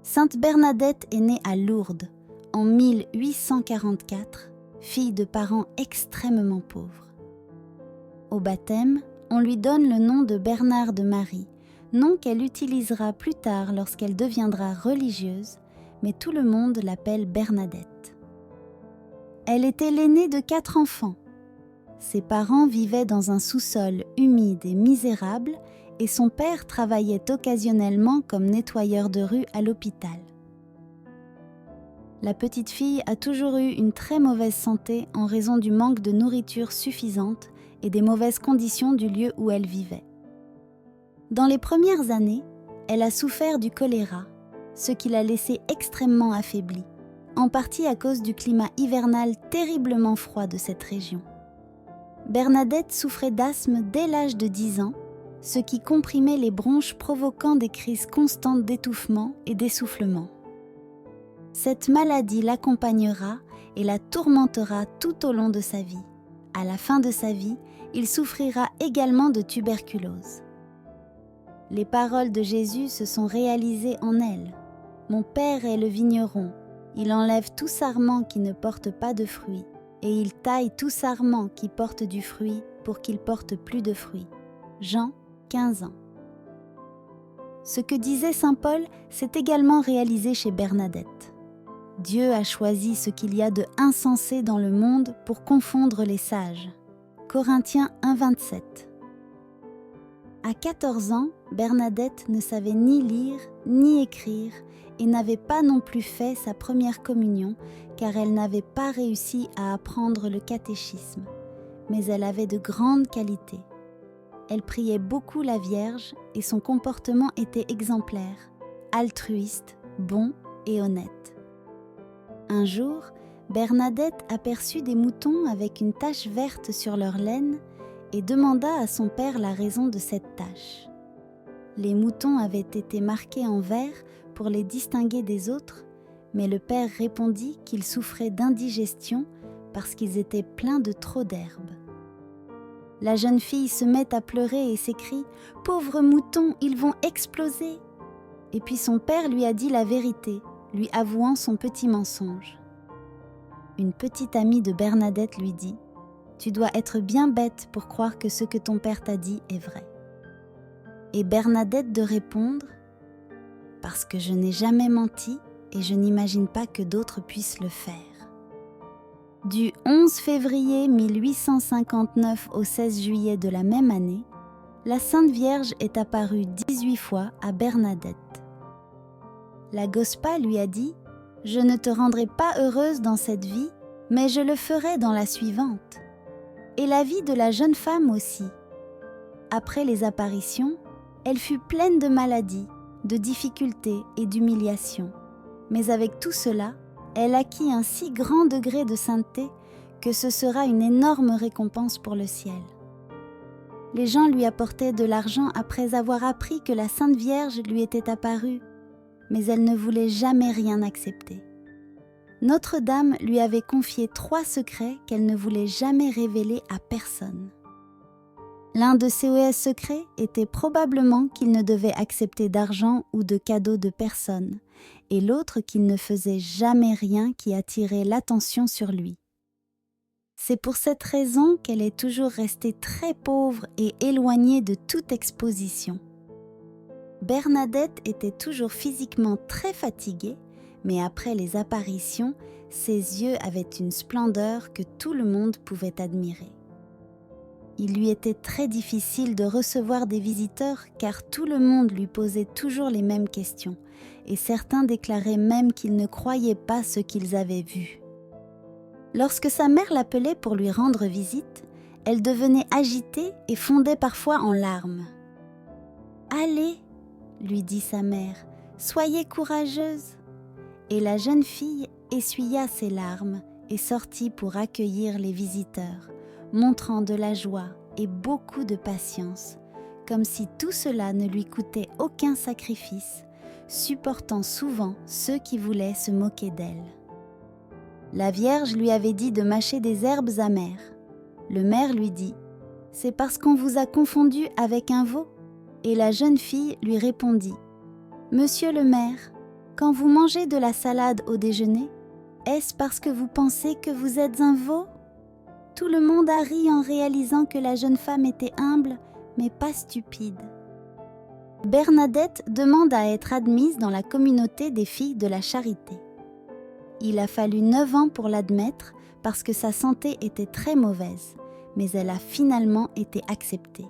Sainte Bernadette est née à Lourdes en 1844, fille de parents extrêmement pauvres. Au baptême, on lui donne le nom de Bernard de Marie, nom qu'elle utilisera plus tard lorsqu'elle deviendra religieuse, mais tout le monde l'appelle Bernadette. Elle était l'aînée de 4 enfants. Ses parents vivaient dans un sous-sol humide et misérable et son père travaillait occasionnellement comme nettoyeur de rue à l'hôpital. La petite fille a toujours eu une très mauvaise santé en raison du manque de nourriture suffisante et des mauvaises conditions du lieu où elle vivait. Dans les premières années, elle a souffert du choléra, ce qui l'a laissée extrêmement affaiblie, en partie à cause du climat hivernal terriblement froid de cette région. Bernadette souffrait d'asthme dès l'âge de 10 ans, ce qui comprimait les bronches provoquant des crises constantes d'étouffement et d'essoufflement. Cette maladie l'accompagnera et la tourmentera tout au long de sa vie. À la fin de sa vie, il souffrira également de tuberculose. Les paroles de Jésus se sont réalisées en elle. « Mon Père est le vigneron, il enlève tout sarment qui ne porte pas de fruits, et il taille tout sarment qui porte du fruit pour qu'il porte plus de fruits. » Jean 15 ans. Ce que disait saint Paul s'est également réalisé chez Bernadette. Dieu a choisi ce qu'il y a de insensé dans le monde pour confondre les sages. Corinthiens 1, 27. À 14 ans, Bernadette ne savait ni lire ni écrire et n'avait pas non plus fait sa première communion car elle n'avait pas réussi à apprendre le catéchisme. Mais elle avait de grandes qualités. Elle priait beaucoup la Vierge et son comportement était exemplaire, altruiste, bon et honnête. Un jour, Bernadette aperçut des moutons avec une tache verte sur leur laine et demanda à son père la raison de cette tache. Les moutons avaient été marqués en vert pour les distinguer des autres, mais le père répondit qu'ils souffraient d'indigestion parce qu'ils étaient pleins de trop d'herbe. La jeune fille se met à pleurer et s'écrie « Pauvres moutons, ils vont exploser !» Et puis son père lui a dit la vérité, lui avouant son petit mensonge. Une petite amie de Bernadette lui dit « Tu dois être bien bête pour croire que ce que ton père t'a dit est vrai. » Et Bernadette de répondre « Parce que je n'ai jamais menti et je n'imagine pas que d'autres puissent le faire. » Du 11 février 1859 au 16 juillet de la même année, la Sainte Vierge est apparue 18 fois à Bernadette. La Gospa lui a dit « Je ne te rendrai pas heureuse dans cette vie, mais je le ferai dans la suivante. » Et la vie de la jeune femme aussi. Après les apparitions, elle fut pleine de maladies, de difficultés et d'humiliations. Mais avec tout cela, elle acquit un si grand degré de sainteté que ce sera une énorme récompense pour le ciel. Les gens lui apportaient de l'argent après avoir appris que la Sainte Vierge lui était apparue, mais elle ne voulait jamais rien accepter. Notre-Dame lui avait confié 3 secrets qu'elle ne voulait jamais révéler à personne. L'un de ces secrets était probablement qu'il ne devait accepter d'argent ou de cadeaux de personne, et l'autre qu'il ne faisait jamais rien qui attirait l'attention sur lui. C'est pour cette raison qu'elle est toujours restée très pauvre et éloignée de toute exposition. Bernadette était toujours physiquement très fatiguée, mais après les apparitions, ses yeux avaient une splendeur que tout le monde pouvait admirer. Il lui était très difficile de recevoir des visiteurs car tout le monde lui posait toujours les mêmes questions et certains déclaraient même qu'ils ne croyaient pas ce qu'ils avaient vu. Lorsque sa mère l'appelait pour lui rendre visite, elle devenait agitée et fondait parfois en larmes. « Allez, » lui dit sa mère, « soyez courageuse !» Et la jeune fille essuya ses larmes et sortit pour accueillir les visiteurs, montrant de la joie et beaucoup de patience, comme si tout cela ne lui coûtait aucun sacrifice, supportant souvent ceux qui voulaient se moquer d'elle. La Vierge lui avait dit de mâcher des herbes amères. Le maire lui dit « C'est parce qu'on vous a confondu avec un veau ?» Et la jeune fille lui répondit « Monsieur le maire, Quand vous mangez de la salade au déjeuner, est-ce parce que vous pensez que vous êtes un veau ? Tout le monde a ri en réalisant que la jeune femme était humble, mais pas stupide. Bernadette demande à être admise dans la communauté des filles de la charité. Il a fallu 9 ans pour l'admettre parce que sa santé était très mauvaise, mais elle a finalement été acceptée.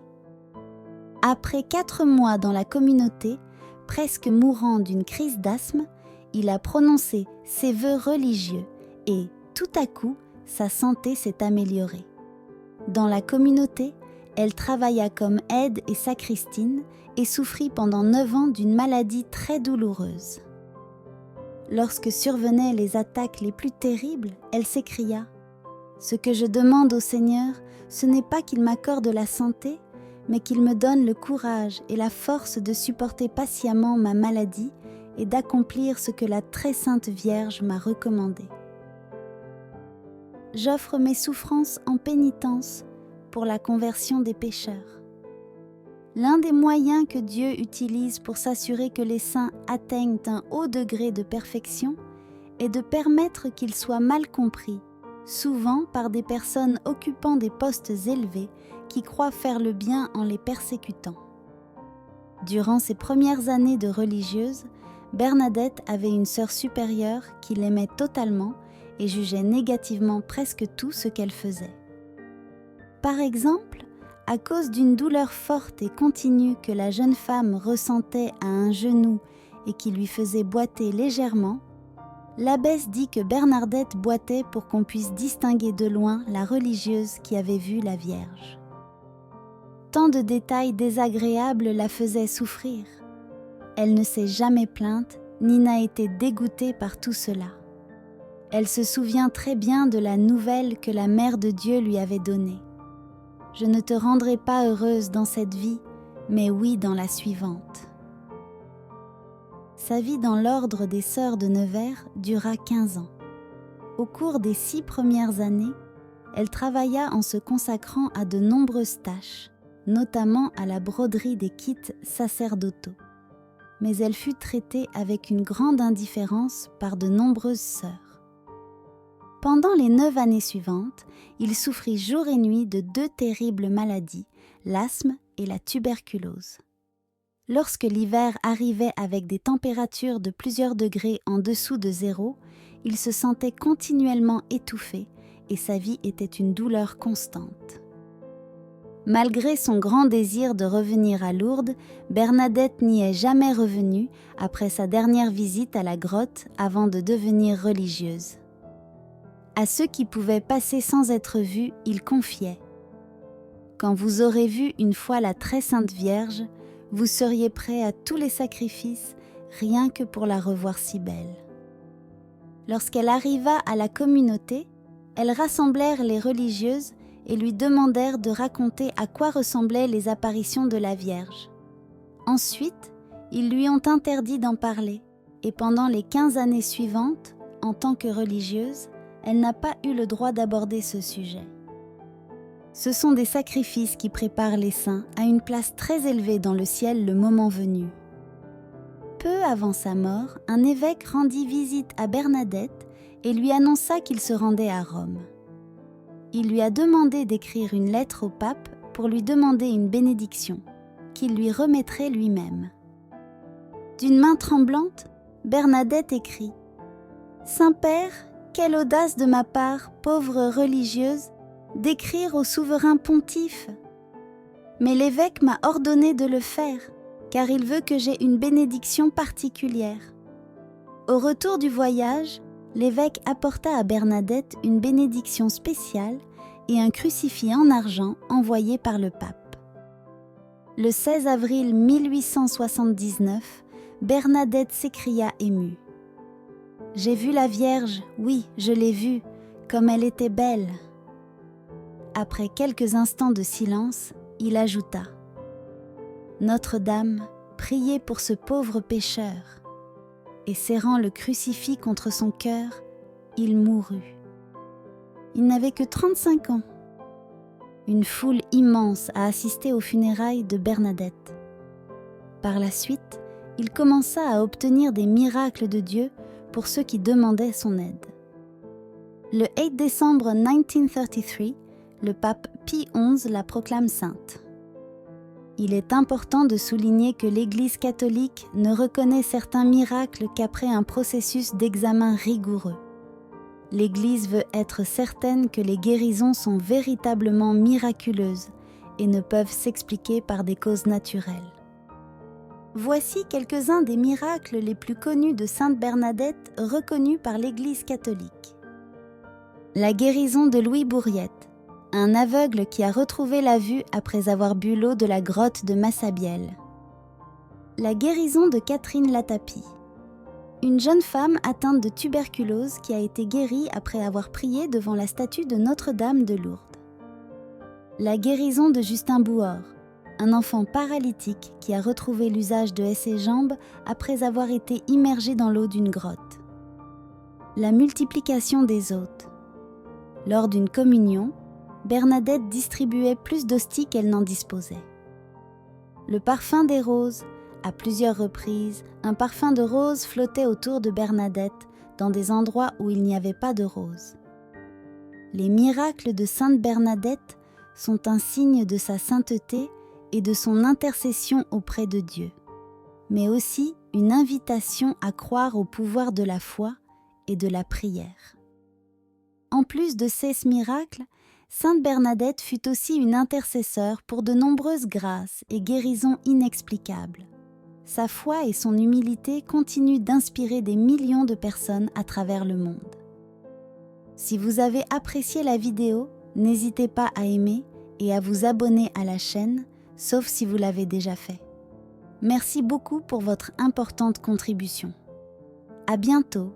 Après 4 mois dans la communauté, presque mourant d'une crise d'asthme, il a prononcé ses vœux religieux et, tout à coup, sa santé s'est améliorée. Dans la communauté, elle travailla comme aide et sacristine et souffrit pendant 9 ans d'une maladie très douloureuse. Lorsque survenaient les attaques les plus terribles, elle s'écria « Ce que je demande au Seigneur, ce n'est pas qu'il m'accorde la santé, mais qu'il me donne le courage et la force de supporter patiemment ma maladie et d'accomplir ce que la très sainte Vierge m'a recommandé. J'offre mes souffrances en pénitence pour la conversion des pécheurs. L'un des moyens que Dieu utilise pour s'assurer que les saints atteignent un haut degré de perfection est de permettre qu'ils soient mal compris, souvent par des personnes occupant des postes élevés qui croient faire le bien en les persécutant. Durant ses premières années de religieuse, Bernadette avait une sœur supérieure qui l'aimait totalement et jugeait négativement presque tout ce qu'elle faisait. Par exemple, à cause d'une douleur forte et continue que la jeune femme ressentait à un genou et qui lui faisait boiter légèrement, l'abbesse dit que Bernadette boitait pour qu'on puisse distinguer de loin la religieuse qui avait vu la Vierge. Tant de détails désagréables la faisaient souffrir. Elle ne s'est jamais plainte ni n'a été dégoûtée par tout cela. Elle se souvient très bien de la nouvelle que la Mère de Dieu lui avait donnée. « Je ne te rendrai pas heureuse dans cette vie, mais oui dans la suivante. » Sa vie dans l'ordre des Sœurs de Nevers dura 15 ans. Au cours des 6 premières années, elle travailla en se consacrant à de nombreuses tâches, notamment à la broderie des kits sacerdotaux. Mais elle fut traitée avec une grande indifférence par de nombreuses sœurs. Pendant les 9 années suivantes, il souffrit jour et nuit de 2 terribles maladies, l'asthme et la tuberculose. Lorsque l'hiver arrivait avec des températures de plusieurs degrés en dessous de 0, il se sentait continuellement étouffé et sa vie était une douleur constante. Malgré son grand désir de revenir à Lourdes, Bernadette n'y est jamais revenue après sa dernière visite à la grotte avant de devenir religieuse. À ceux qui pouvaient passer sans être vus, il confiait « Quand vous aurez vu une fois la très sainte Vierge, vous seriez prêts à tous les sacrifices, rien que pour la revoir si belle. » Lorsqu'elle arriva à la communauté, elles rassemblèrent les religieuses et lui demandèrent de raconter à quoi ressemblaient les apparitions de la Vierge. Ensuite, ils lui ont interdit d'en parler, et pendant les 15 années suivantes, en tant que religieuse, elle n'a pas eu le droit d'aborder ce sujet. Ce sont des sacrifices qui préparent les saints à une place très élevée dans le ciel le moment venu. Peu avant sa mort, un évêque rendit visite à Bernadette et lui annonça qu'il se rendait à Rome. Il lui a demandé d'écrire une lettre au pape pour lui demander une bénédiction, qu'il lui remettrait lui-même. D'une main tremblante, Bernadette écrit « Saint-Père, quelle audace de ma part, pauvre religieuse, d'écrire au souverain pontife. Mais l'évêque m'a ordonné de le faire, car il veut que j'aie une bénédiction particulière. » Au retour du voyage, l'évêque apporta à Bernadette une bénédiction spéciale et un crucifix en argent envoyé par le pape. Le 16 avril 1879, Bernadette s'écria émue. « J'ai vu la Vierge, oui, je l'ai vue, comme elle était belle. » Après quelques instants de silence, il ajouta « Notre-Dame, priez pour ce pauvre pécheur. » Et serrant le crucifix contre son cœur, il mourut. Il n'avait que 35 ans. Une foule immense a assisté aux funérailles de Bernadette. Par la suite, il commença à obtenir des miracles de Dieu pour ceux qui demandaient son aide. Le 8 décembre 1933, le pape Pie XI la proclame sainte. Il est important de souligner que l'Église catholique ne reconnaît certains miracles qu'après un processus d'examen rigoureux. L'Église veut être certaine que les guérisons sont véritablement miraculeuses et ne peuvent s'expliquer par des causes naturelles. Voici quelques-uns des miracles les plus connus de Sainte Bernadette reconnus par l'Église catholique. La guérison de Louis Bourriette, un aveugle qui a retrouvé la vue après avoir bu l'eau de la grotte de Massabielle. La guérison de Catherine Latapie, une jeune femme atteinte de tuberculose qui a été guérie après avoir prié devant la statue de Notre-Dame de Lourdes. La guérison de Justin Bouhor, un enfant paralytique qui a retrouvé l'usage de ses jambes après avoir été immergé dans l'eau d'une grotte. La multiplication des hôtes. Lors d'une communion, Bernadette distribuait plus d'hosties qu'elle n'en disposait. Le parfum des roses. À plusieurs reprises, un parfum de rose flottait autour de Bernadette dans des endroits où il n'y avait pas de roses. Les miracles de Sainte Bernadette sont un signe de sa sainteté et de son intercession auprès de Dieu, mais aussi une invitation à croire au pouvoir de la foi et de la prière. En plus de ces miracles, Sainte Bernadette fut aussi une intercesseur pour de nombreuses grâces et guérisons inexplicables. Sa foi et son humilité continuent d'inspirer des millions de personnes à travers le monde. Si vous avez apprécié la vidéo, n'hésitez pas à aimer et à vous abonner à la chaîne, sauf si vous l'avez déjà fait. Merci beaucoup pour votre importante contribution. À bientôt